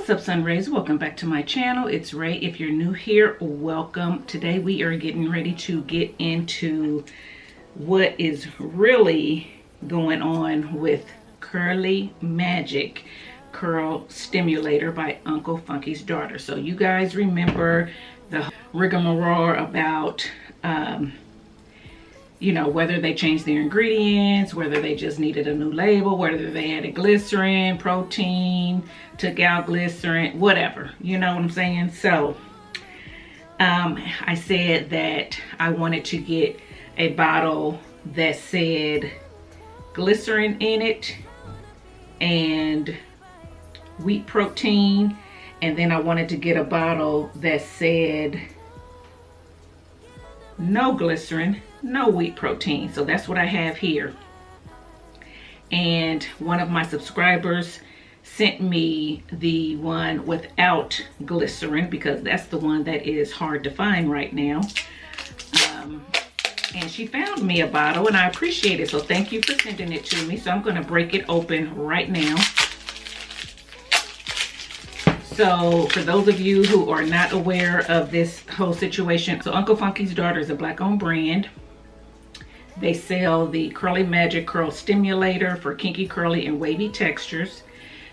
What's up, Sun Rays? Welcome back to my channel. It's Ray. If you're new here, welcome. Today we are getting ready to get into what is really going on with Curly Magic Curl Stimulator by Uncle Funky's daughter. So you guys remember the rigmarole about you know, whether they changed their ingredients, whether they just needed a new label, whether they added glycerin, protein, took out glycerin, whatever, you know what I'm saying? So I said that I wanted to get a bottle that said glycerin in it and wheat protein, and then I wanted to get a bottle that said no glycerin, no wheat protein. So that's what I have here. And one of my subscribers sent me the one without glycerin because that's the one that is hard to find right now. And she found me a bottle and I appreciate it. So thank you for sending it to me. So I'm going to break it open right now. So for those of you who are not aware of this whole situation, so Uncle Funky's Daughter is a black-owned brand. They sell the Curly Magic Curl Stimulator for kinky, curly, and wavy textures.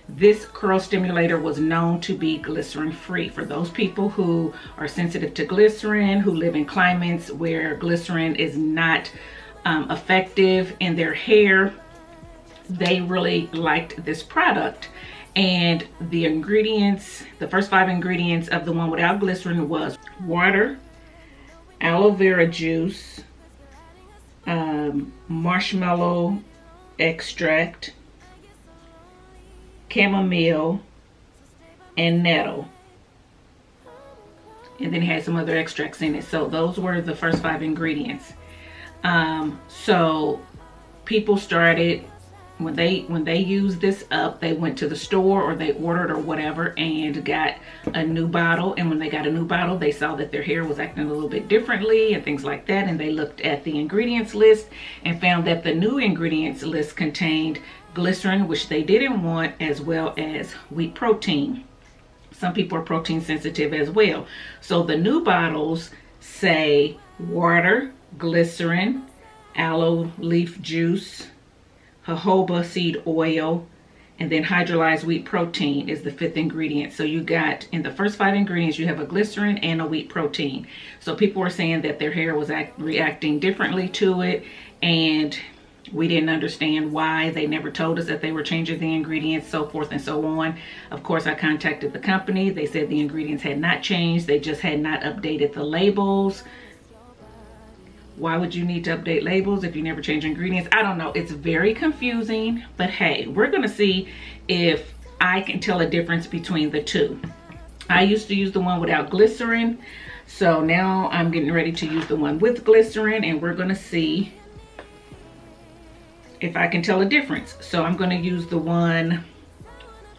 This curl stimulator was known to be glycerin-free. For those people who are sensitive to glycerin, who live in climates where glycerin is not effective in their hair, they really liked this product. And the ingredients, the first 5 ingredients of the one without glycerin was water, aloe vera juice, marshmallow extract, chamomile, and nettle. And then it had some other extracts in it. So those were the first 5 ingredients. So people started, when they used this up, they went to the store or they ordered or whatever and got a new bottle. And when they got a new bottle, they saw that their hair was acting a little bit differently and things like that. And they looked at the ingredients list and found that the new ingredients list contained glycerin, which they didn't want, as well as wheat protein. Some people are protein sensitive as well. So the new bottles say water, glycerin, aloe leaf juice, jojoba seed oil, and then hydrolyzed wheat protein is the 5th ingredient. So you got, in the first 5 ingredients, you have a glycerin and a wheat protein. So people were saying that their hair was reacting differently to it, and we didn't understand why. They never told us that they were changing the ingredients, so forth and so on. Of course, I contacted the company. They said the ingredients had not changed. They just had not updated the labels. Why would you need to update labels if you never change ingredients? I don't know. It's very confusing, but hey, we're going to see if I can tell a difference between the two. I used to use the one without glycerin, so now I'm getting ready to use the one with glycerin, and we're going to see if I can tell a difference. So I'm going to use the one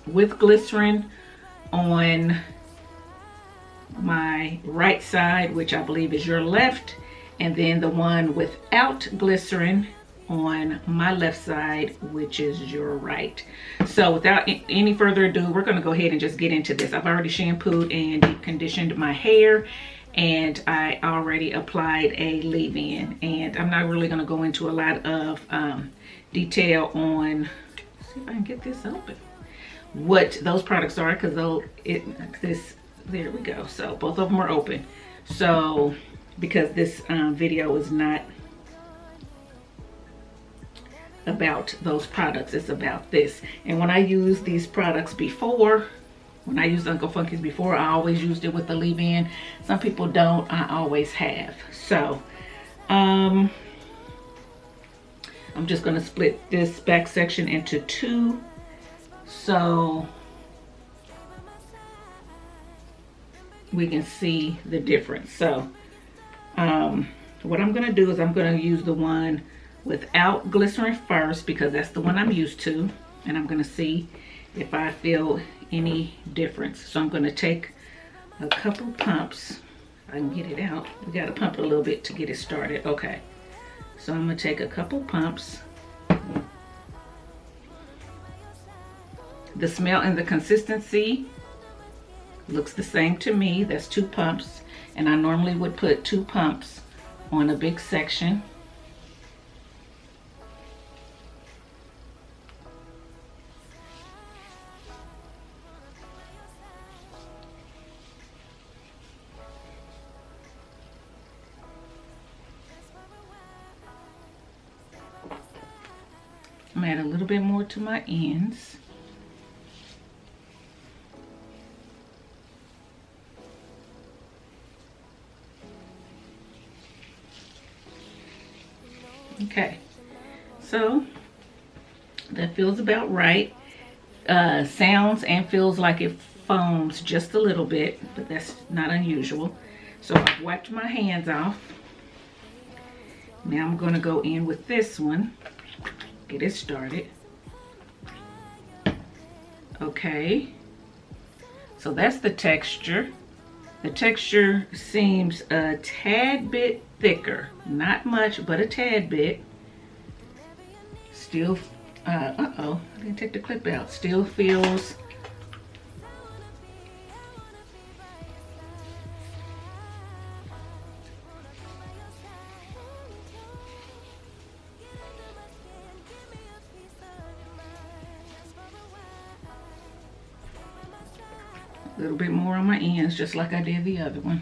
with glycerin on my right side, which I believe is your left, and then the one without glycerin on my left side, which is your right. So without any further ado, we're going to go ahead and just get into this. I've already shampooed and deep conditioned my hair, and I already applied a leave-in, and I'm not really going to go into a lot of detail on, let's see if I can get this open, what those products are, because there we go. So both of them are open. So because this video is not about those products, it's about this. And when I used these products before, when I used Uncle Funky's before, I always used it with the leave-in. Some people don't. I always have. So I'm just going to split this back section into 2 so we can see the difference. So what I'm going to do is I'm going to use the one without glycerin first because that's the one I'm used to, and I'm going to see if I feel any difference. So I'm going to take a couple pumps. If I can get it out. We got to pump it a little bit to get it started. Okay, so I'm going to take a couple pumps. The smell and the consistency Looks the same to me. That's 2 pumps, and I normally would put 2 pumps on a big section. I'm gonna add a little bit more to my ends. Okay, so that feels about right. Sounds and feels like it foams just a little bit, but that's not unusual. So I've wiped my hands off. Now I'm going to go in with this one, get it started. Okay, so that's the texture. The texture seems a tad bit thicker, not much, but a tad bit. Still, uh-oh, I didn't take the clip out. Still feels a little bit more on my ends, just like I did the other one.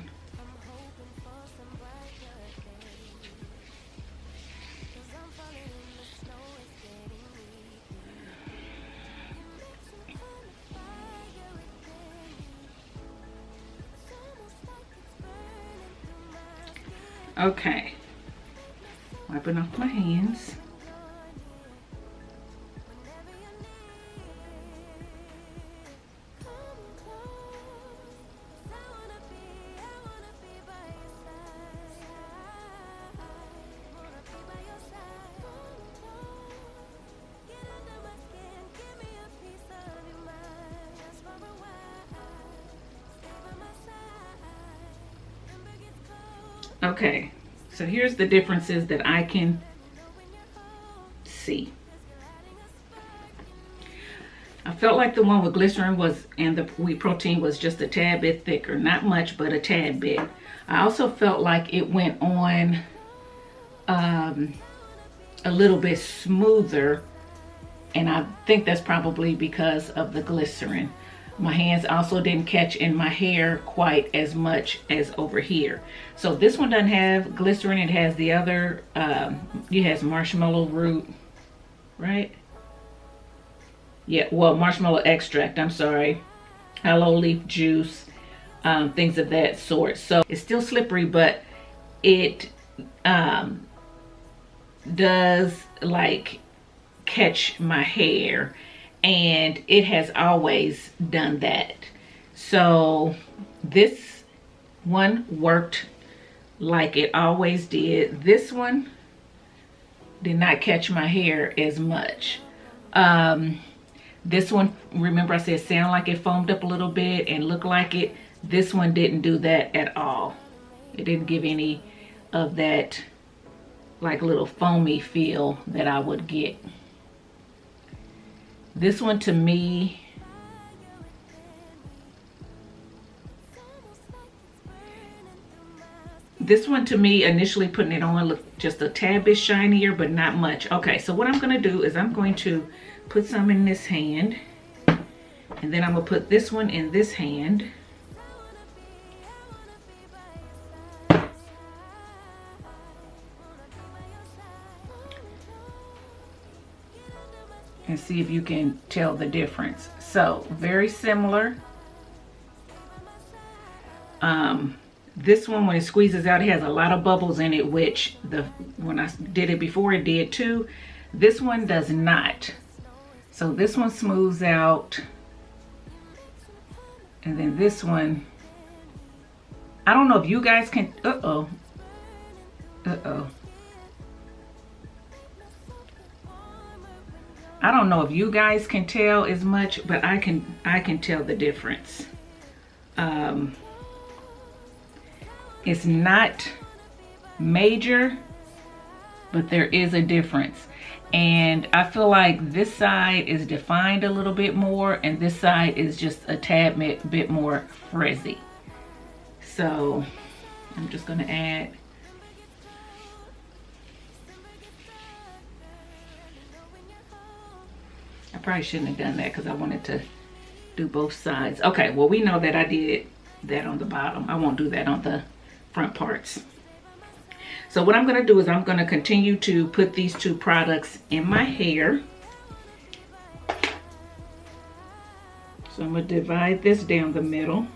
Okay, wiping off my hands. Okay, so here's the differences that I can see. I felt like the one with glycerin was, and the wheat protein was just a tad bit thicker. Not much, but a tad bit. I also felt like it went on a little bit smoother, and I think that's probably because of the glycerin. My hands also didn't catch in my hair quite as much as over here. So this one doesn't have glycerin. It has the other, it has marshmallow root, right? Yeah, well, marshmallow extract, I'm sorry. Aloe leaf juice, things of that sort. So it's still slippery, but it does like catch my hair. And it has always done that. So this one worked like it always did. This one did not catch my hair as much. This one, remember I said sound like it foamed up a little bit and looked like it. This one didn't do that at all. It didn't give any of that like little foamy feel that I would get. This one to me, initially putting it on looked just a tad bit shinier, but not much. Okay, so what I'm gonna do is I'm going to put some in this hand, and then I'm gonna put this one in this hand. And see if you can tell the difference. So very similar. This one, when it squeezes out, it has a lot of bubbles in it, which when I did it before, it did too. This one does not. So this one smooths out, and then this one, I don't know if you guys can, I don't know if you guys can tell as much, but I can tell the difference. It's not major, but there is a difference. And I feel like this side is defined a little bit more, and this side is just a tad bit more frizzy. So I'm just gonna add I probably shouldn't have done that because I wanted to do both sides. Okay, well, we know that I did that on the bottom. I won't do that on the front parts. So what I'm going to do is I'm going to continue to put these two products in my hair. So I'm going to divide this down the middle.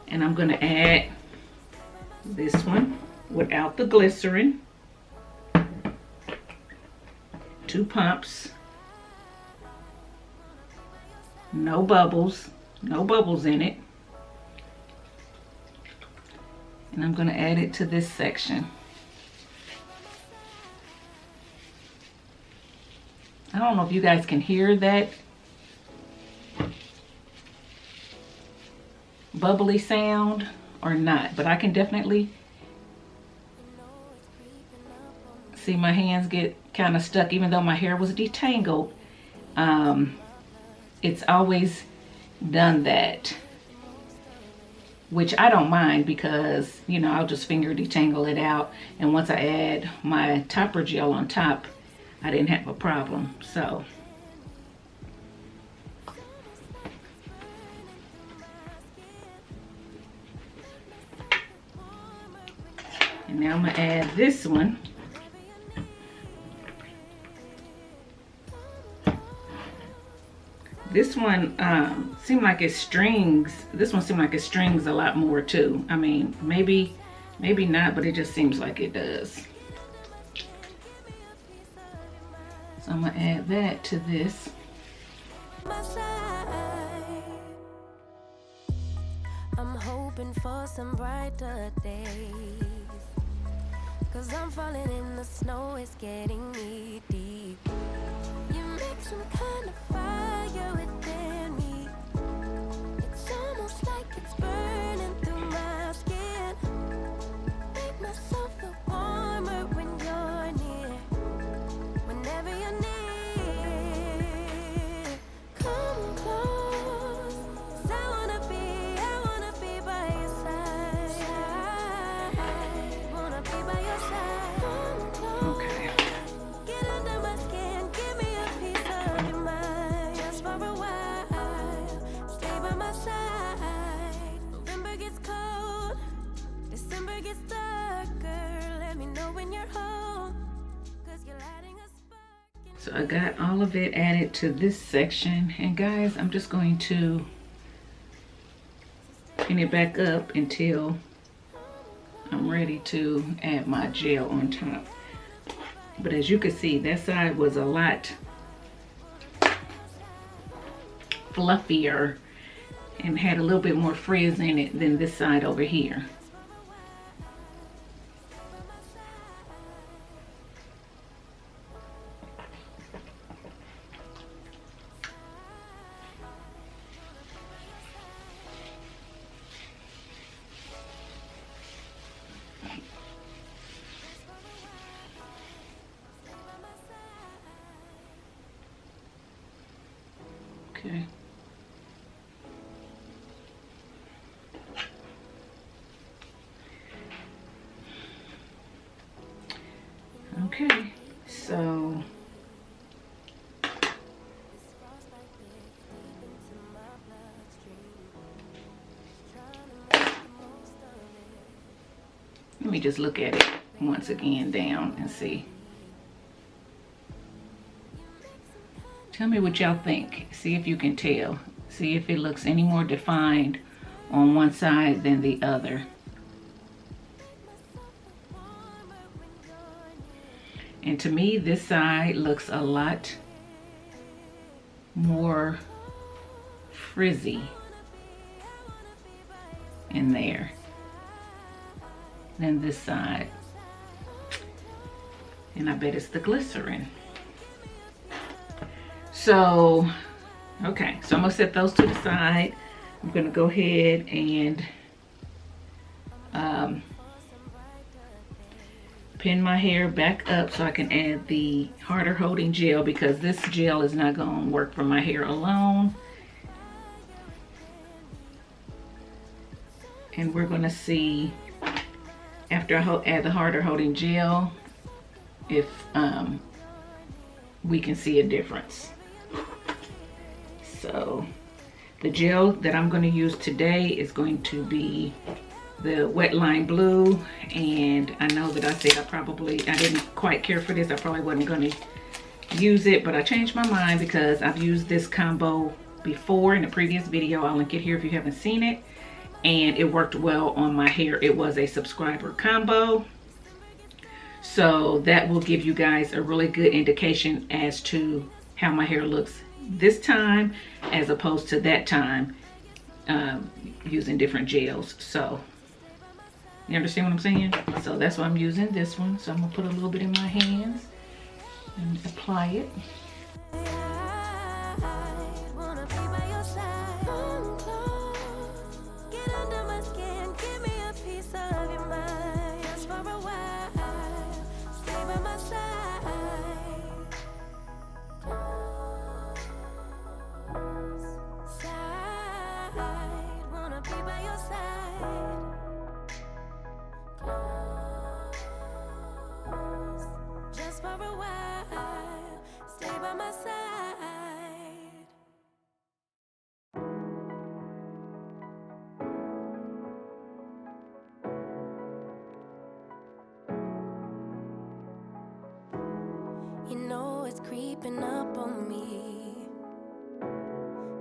And I'm going to add this one without the glycerin. 2 pumps. No bubbles. No bubbles in it. And I'm going to add it to this section. I don't know if you guys can hear that bubbly sound or not, but I can definitely see my hands get kind of stuck even though my hair was detangled. It's always done that, which I don't mind because, you know, I'll just finger detangle it out, and once I add my topper gel on top, I didn't have a problem. So and now I'm gonna add this one. This one seemed like it strings. This one seemed like it strings a lot more too. I mean, maybe not, but it just seems like it does. So I'm gonna add that to this. I'm hoping for some brighter days, 'cause I'm falling in the snow, it's getting me deep. You make some kind of fire within me. It's almost like it's burning through my skin. Make myself feel warmer when you're near. Whenever you're near, come close, 'cause I wanna be by your side. Wanna be by your side. Come close. Okay. Get under my skin, give me a piece of your mind. Just for a while, stay by my side. November gets cold, December gets darker. Let me know when you're home, 'cause you're lighting a spark. So I got all of it added to this section, and guys, I'm just going to pin it back up until I'm ready to add my gel on top. But as you can see, that side was a lot fluffier and had a little bit more frizz in it than this side over here. Okay. Okay, so let me just look at it once again down and see. Tell me what y'all think. See if you can tell. See if it looks any more defined on one side than the other. And to me, this side looks a lot more frizzy in there than this side. And I bet it's the glycerin. So, okay, so I'm gonna set those to the side. I'm gonna go ahead and pin my hair back up so I can add the harder holding gel, because this gel is not going to work for my hair alone. And we're going to see after I add the harder holding gel if we can see a difference. So the gel that I'm going to use today is going to be the Wet Line Blue, and I know that I said I didn't quite care for this. I probably wasn't going to use it, but I changed my mind because I've used this combo before in a previous video. I'll link it here if you haven't seen it, and it worked well on my hair. It was a subscriber combo, so that will give you guys a really good indication as to how my hair looks this time as opposed to that time using different gels. So you understand what I'm saying? So that's why I'm using this one. So I'm gonna put a little bit in my hands and apply it. You know it's creeping up on me.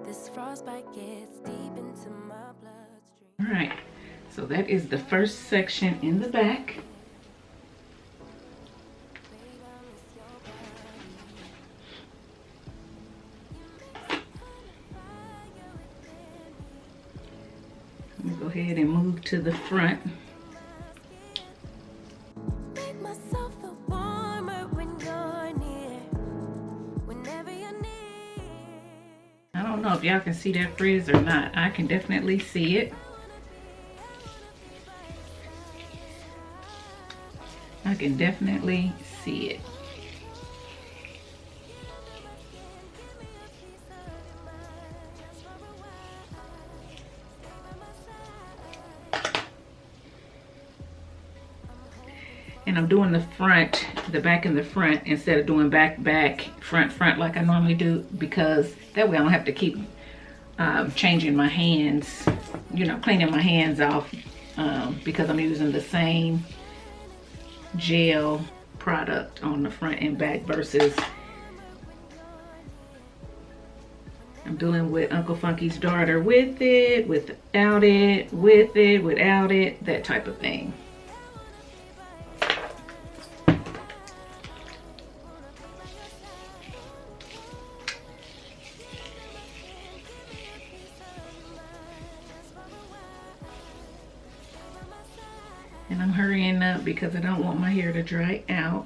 This frostbite gets deep into my bloodstream. All right, so that is the first section in the back. I'm gonna go ahead and move to the front. I don't know if y'all can see that frizz or not. I can definitely see it. I can definitely see it. And I'm doing the front, the back and the front, instead of doing back, front like I normally do, because that way I don't have to keep changing my hands, you know, cleaning my hands off, because I'm using the same gel product on the front and back versus I'm doing with Uncle Funky's daughter, with it, without it, with it, without it, that type of thing. And I'm hurrying up because I don't want my hair to dry out.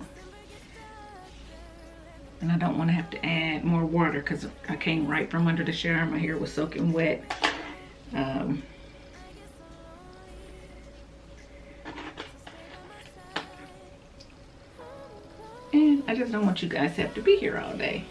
And I don't want to have to add more water because I came right from under the shower. My hair was soaking wet. And I just don't want you guys to have to be here all day.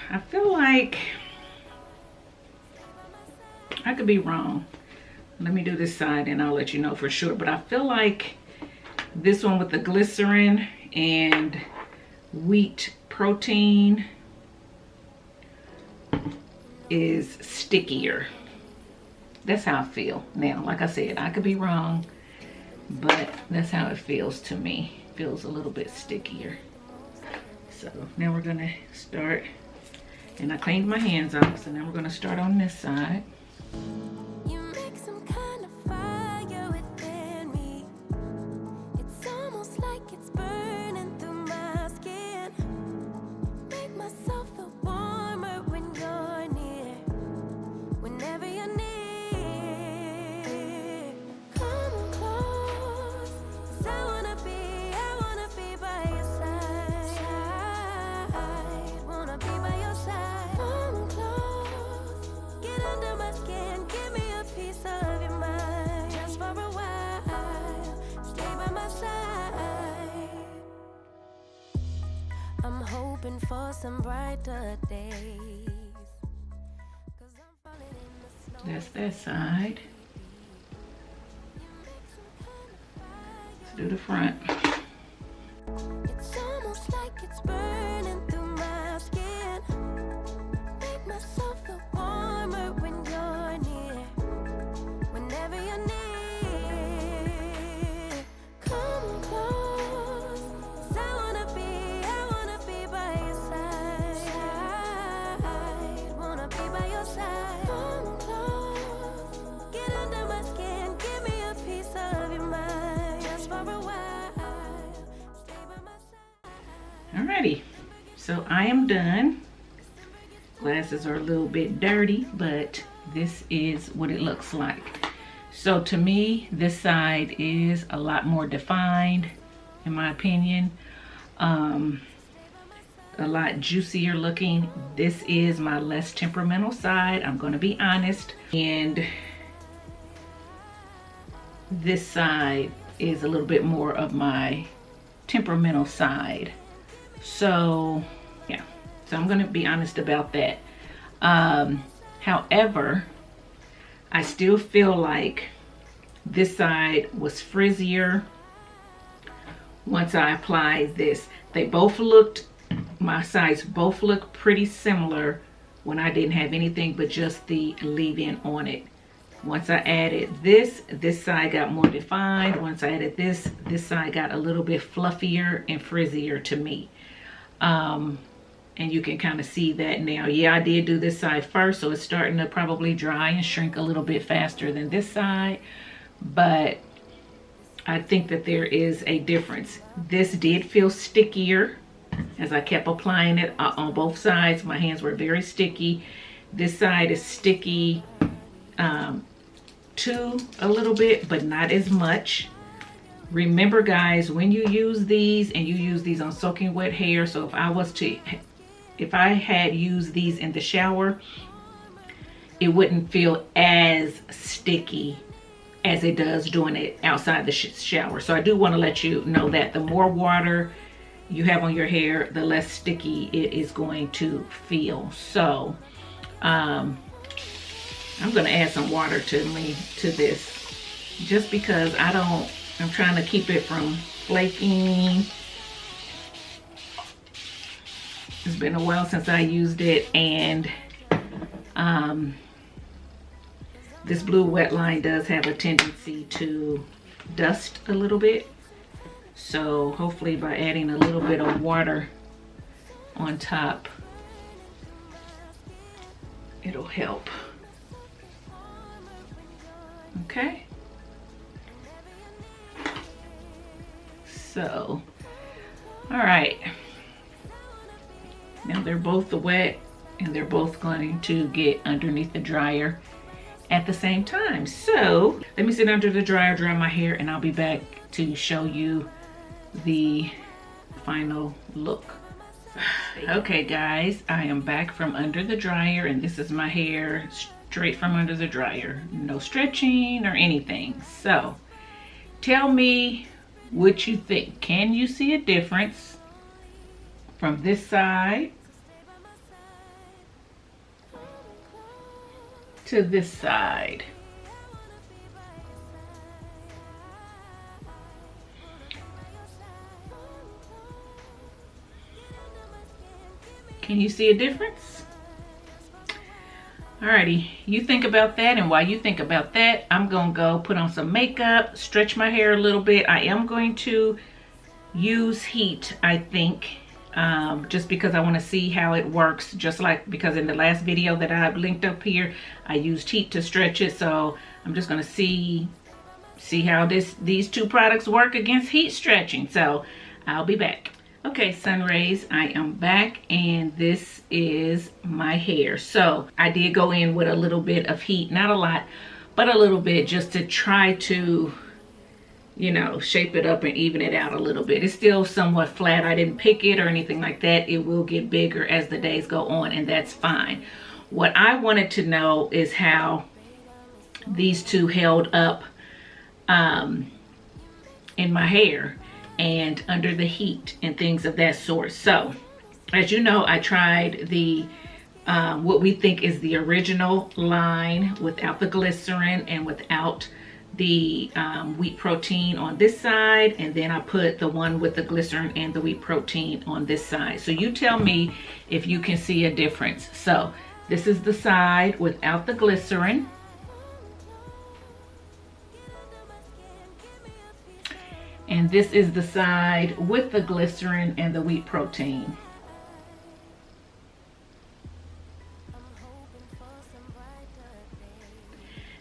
I feel like, I could be wrong. Let me do this side and I'll let you know for sure. But I feel like this one with the glycerin and wheat protein is stickier. That's how I feel. Now, like I said, I could be wrong, but that's how it feels to me. It feels a little bit stickier. So now we're gonna start. And I cleaned my hands off, so now we're gonna start on this side. You make some kind of fire within me. It's almost like it's burning through my skin. hoping for some brighter days. 'Cause I'm falling in the snow. That's that side. Let's do the front. It's almost like it's burning through my skin. Make myself feel warmer when you're near. Whenever you're near, come close. 'Cause I wanna be by your side. Wanna be by your side. Come close. Get under my skin. Give me a piece of your mind. Just for a while. Stay by my side. Alrighty, so I am done. Glasses are a little bit dirty, but this is what it looks like. So to me, this side is a lot more defined, in my opinion. A lot juicier looking. This is my less temperamental side, I'm gonna be honest. And this side is a little bit more of my temperamental side. So yeah, so I'm gonna be honest about that. However, I still feel like this side was frizzier once I applied this. They both looked, my sides both look pretty similar when I didn't have anything but just the leave-in on it. Once I added this side got more defined. Once I added this side got a little bit fluffier and frizzier to me. And you can kind of see that now. Yeah, I did do this side first, so it's starting to probably dry and shrink a little bit faster than this side, but I think that there is a difference. This did feel stickier as I kept applying it on both sides. My hands were very sticky. This side is sticky too, a little bit, but not as much. Remember guys, when you use these, and you use these on soaking wet hair, so if I had used these in the shower, it wouldn't feel as sticky as it does doing it outside the shower. So I do want to let you know that the more water you have on your hair, the less sticky it is going to feel. So I'm going to add some water to this, just because I'm trying to keep it from flaking. It's been a while since I used it, and this blue wet line does have a tendency to dust a little bit. So hopefully by adding a little bit of water on top, it'll help. Okay. So, all right. Now they're both wet, and they're both going to get underneath the dryer at the same time. So let me sit under the dryer, dry my hair, and I'll be back to show you the final look. Okay guys, I am back from under the dryer, and this is my hair straight from under the dryer. No stretching or anything. So tell me what you think. Can you see a difference from this side to this side? Can you see a difference? Alrighty, you think about that, and while you think about that, I'm gonna go put on some makeup, stretch my hair a little bit. I am going to use heat, I think, just because I want to see how it works, just like because in the last video that I have linked up here, I used heat to stretch it. So I'm just going to see how these two products work against heat stretching. So I'll be back. Okay, Sun Rays, I am back, and this is my hair. So I did go in with a little bit of heat, not a lot, but a little bit, just to try to, you know, shape it up and even it out a little bit. It's still somewhat flat. I didn't pick it or anything like that. It will get bigger as the days go on, and that's fine. What I wanted to know is how these two held up in my hair and under the heat and things of that sort. So As you know, I tried the what we think is the original line without the glycerin and without the wheat protein on this side, and then I put the one with the glycerin and the wheat protein on this side. So you tell me if you can see a difference. So this is the side without the glycerin, and this is the side with the glycerin and the wheat protein.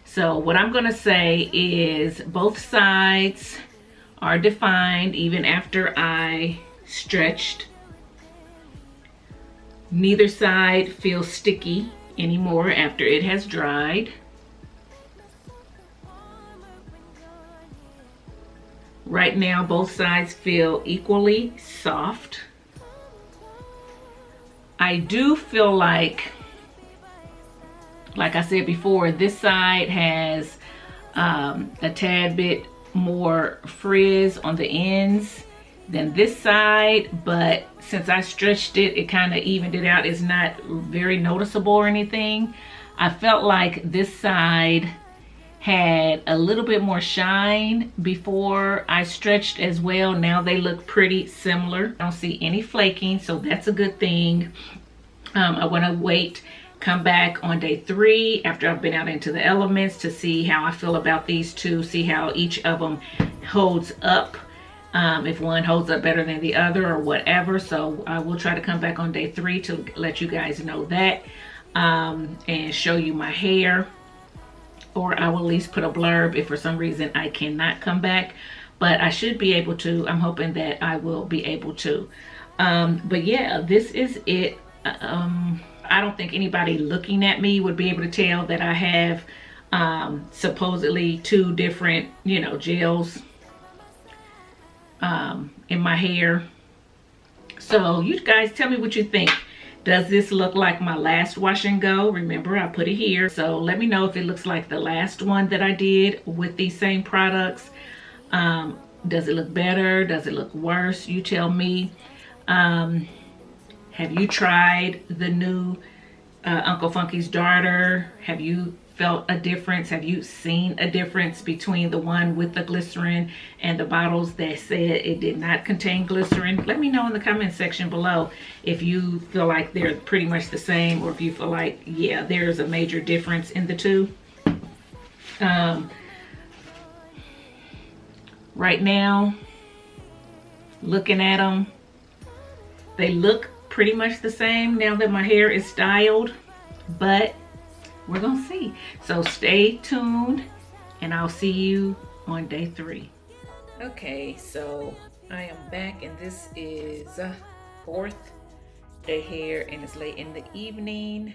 So what I'm going to say is both sides are defined even after I stretched. Neither side feels sticky anymore after it has dried. Right now, both sides feel equally soft. I do feel like I said before, this side has a tad bit more frizz on the ends than this side, but since I stretched it, it kind of evened it out. It's not very noticeable or anything. I felt like this side had a little bit more shine before I stretched as well. Now they look pretty similar. I don't see any flaking, so that's a good thing. I want to wait, come back on day 3 after I've been out into the elements to see how I feel about these two, see how each of them holds up, if one holds up better than the other or whatever. So I will try to come back on day 3 to let you guys know that, and show you my hair, or I will at least put a blurb if for some reason I cannot come back, but I should be able to. I'm hoping that I will be able to. But yeah, this is it. I don't think anybody looking at me would be able to tell that I have supposedly 2 different, gels in my hair. So you guys tell me what you think. Does this look like my last wash and go? Remember, I put it here. So let me know if it looks like the last one that I did with these same products. Does it look better? Does it look worse? You tell me. Have you tried the new Uncle Funky's Daughter? Have you felt a difference? Have you seen a difference between the one with the glycerin and the bottles that said it did not contain glycerin? Let me know in the comment section below if you feel like they're pretty much the same, or if you feel like, yeah, there's a major difference in the two. Right now, looking at them, they look pretty much the same now that my hair is styled, but we're gonna see. So stay tuned and I'll see you on day 3. Okay, so I am back and this is 4th day here, and it's late in the evening.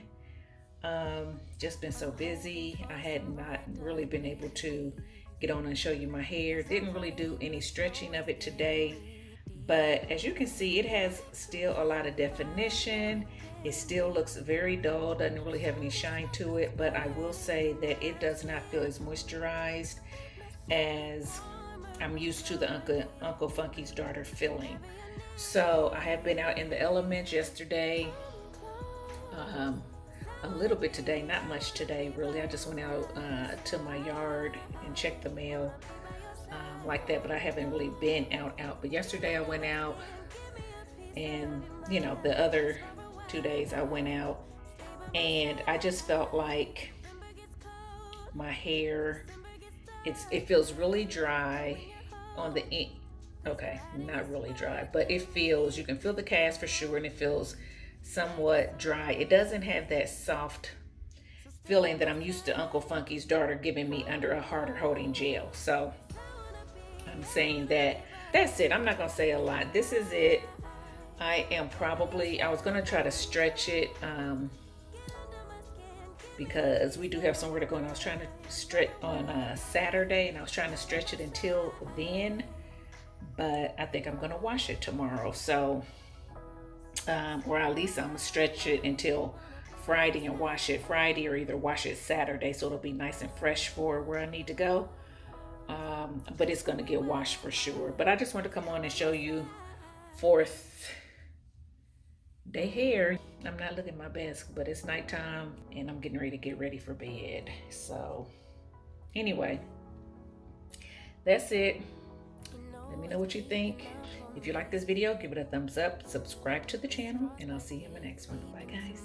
Just been so busy. I had not really been able to get on and show you my hair. Didn't really do any stretching of it today. But as you can see, it has still a lot of definition. It still looks very dull, doesn't really have any shine to it, but I will say that it does not feel as moisturized as I'm used to the Uncle Funky's Daughter feeling. So I have been out in the elements yesterday, a little bit today, not much today really. I just went out to my yard and checked the mail. Like that, but I haven't really been out. But yesterday I went out, and the other 2 days I went out, and I just felt like my hair, it feels really dry on the end. Okay, not really dry, but it feels, you can feel the cast for sure, and it feels somewhat dry. It doesn't have that soft feeling that I'm used to Uncle Funky's Daughter giving me under a harder holding gel. So I'm saying that's it. I'm not gonna say a lot. This is it. I was gonna try to stretch it because we do have somewhere to go, and I was trying to stretch on Saturday, and I was trying to stretch it until then, but I think I'm gonna wash it tomorrow. So or at least I'm gonna stretch it until Friday and wash it Friday, or either wash it Saturday, so it'll be nice and fresh for where I need to go. But it's going to get washed for sure. But I just wanted to come on and show you 4th They hair. I'm not looking my best, but it's nighttime and I'm getting ready to get ready for bed. So anyway, that's it. Let me know what you think. If you like this video, give it a thumbs up, subscribe to the channel, and I'll see you in the next one. Bye guys.